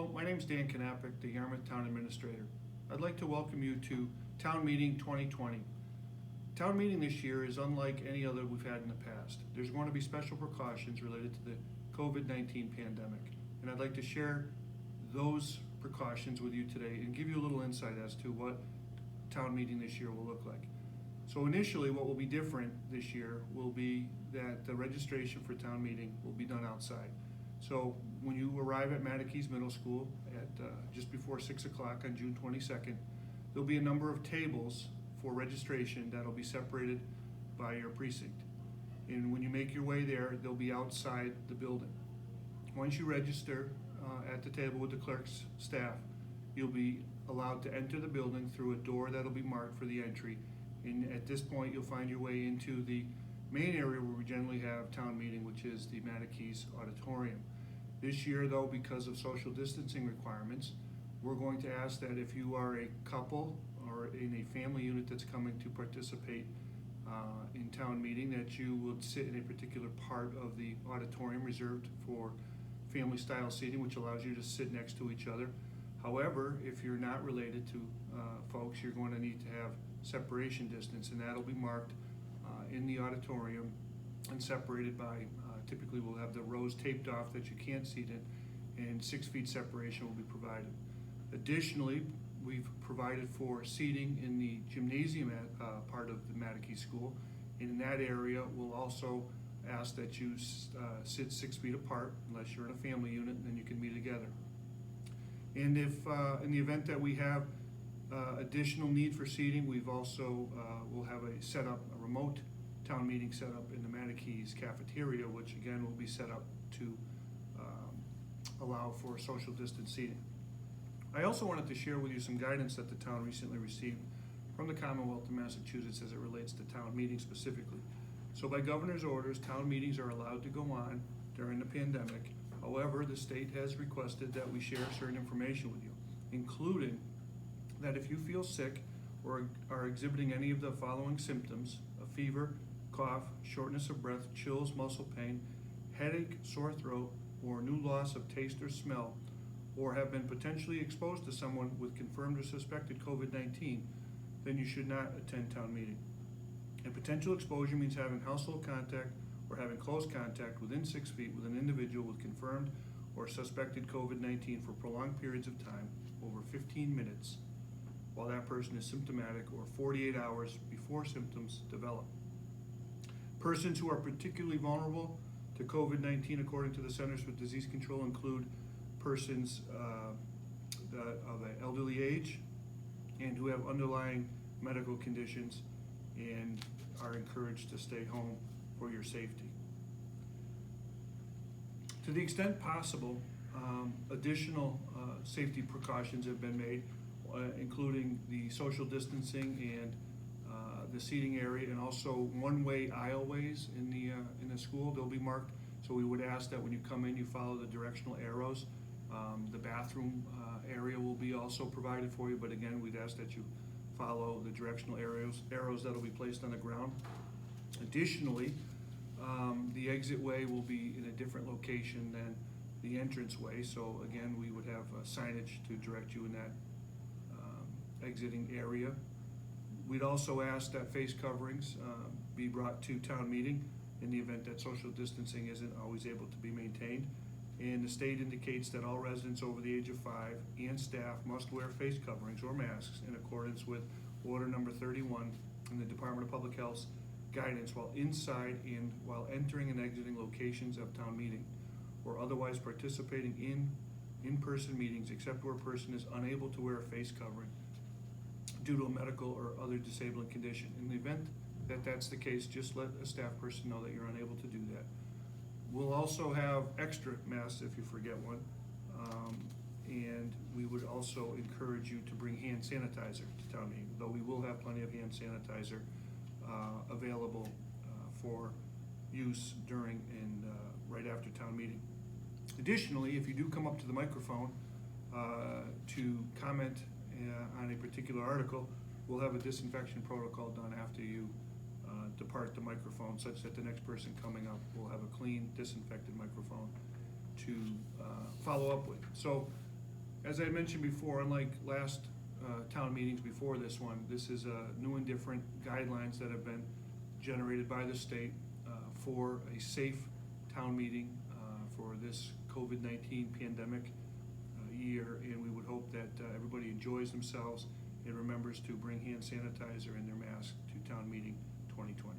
Hello, my name is Dan Knapik, the Yarmouth Town Administrator. I'd like to welcome you to Town Meeting 2020. Town Meeting this year is unlike any other we've had in the past. There's going to be special precautions related to the COVID-19 pandemic, and I'd like to share those precautions with you today and give you a little insight as to what Town Meeting this year will look like. So initially, what will be different this year will be that the registration for Town Meeting will be done outside. So when you arrive at Mattacheese Middle School at just before 6 o'clock on June 22nd, there'll be a number of tables for registration that'll be separated by your precinct. And when you make your way there, they'll be outside the building. Once you register at the table with the clerk's staff, you'll be allowed to enter the building through a door that'll be marked for the entry. And at this point, you'll find your way into the main area where we generally have Town Meeting, which is the Mattacheese Auditorium. This year, though, because of social distancing requirements, we're going to ask that if you are a couple or in a family unit that's coming to participate in Town Meeting, that you would sit in a particular part of the auditorium reserved for family-style seating, which allows you to sit next to each other. However, if you're not related to folks, you're going to need to have separation distance, and that'll be marked in the auditorium and separated by typically we'll have the rows taped off that you can't seat in, and 6 feet separation will be provided. Additionally, we've provided for seating in the gymnasium part of the Mattacheese School, and in that area we'll also ask that you sit 6 feet apart unless you're in a family unit, and then you can meet together. And if in the event that we have additional need for seating, we've also will have a remote Town Meeting set up in the Mattacheese cafeteria, which again will be set up to allow for social distance seating. I also wanted to share with you some guidance that the town recently received from the Commonwealth of Massachusetts as it relates to Town Meetings specifically. So by governor's orders, Town Meetings are allowed to go on during the pandemic. However, the state has requested that we share certain information with you, including that if you feel sick or are exhibiting any of the following symptoms: a fever, cough, shortness of breath, chills, muscle pain, headache, sore throat, or new loss of taste or smell, or have been potentially exposed to someone with confirmed or suspected COVID-19, then you should not attend Town Meeting. And potential exposure means having household contact or having close contact within 6 feet with an individual with confirmed or suspected COVID-19 for prolonged periods of time, over 15 minutes, while that person is symptomatic, or 48 hours before symptoms develop. Persons who are particularly vulnerable to COVID-19 according to the Centers for Disease Control include persons of an elderly age and who have underlying medical conditions and are encouraged to stay home for your safety. To the extent possible, additional safety precautions have been made, including the social distancing and the seating area, and also one-way aisleways in the school. They'll be marked, so we would ask that when you come in, you follow the directional arrows. The bathroom area will be also provided for you, but again, we'd ask that you follow the directional arrows that will be placed on the ground. Additionally, the exit way will be in a different location than the entrance way, so again, we would have signage to direct you in that exiting area. We'd also ask that face coverings be brought to Town Meeting in the event that social distancing isn't always able to be maintained. And the state indicates that all residents over the age of 5 and staff must wear face coverings or masks in accordance with Order Number 31 in the Department of Public Health's guidance while inside and while entering and exiting locations of Town Meeting, or otherwise participating in in-person meetings except where a person is unable to wear a face covering due to a medical or other disabling condition. In the event that that's the case, just let a staff person know that you're unable to do that. We'll also have extra masks if you forget one, and we would also encourage you to bring hand sanitizer to Town Meeting, though we will have plenty of hand sanitizer available for use during and right after Town Meeting. Additionally, if you do come up to the microphone to comment on a particular article, we'll have a disinfection protocol done after you depart the microphone, such that the next person coming up will have a clean, disinfected microphone to follow up with. So As I mentioned before, unlike last town meetings before this one, this is new and different guidelines that have been generated by the state for a safe town meeting for this COVID-19 pandemic year, and we would hope that everybody enjoys themselves and remembers to bring hand sanitizer and their mask to town meeting 2020.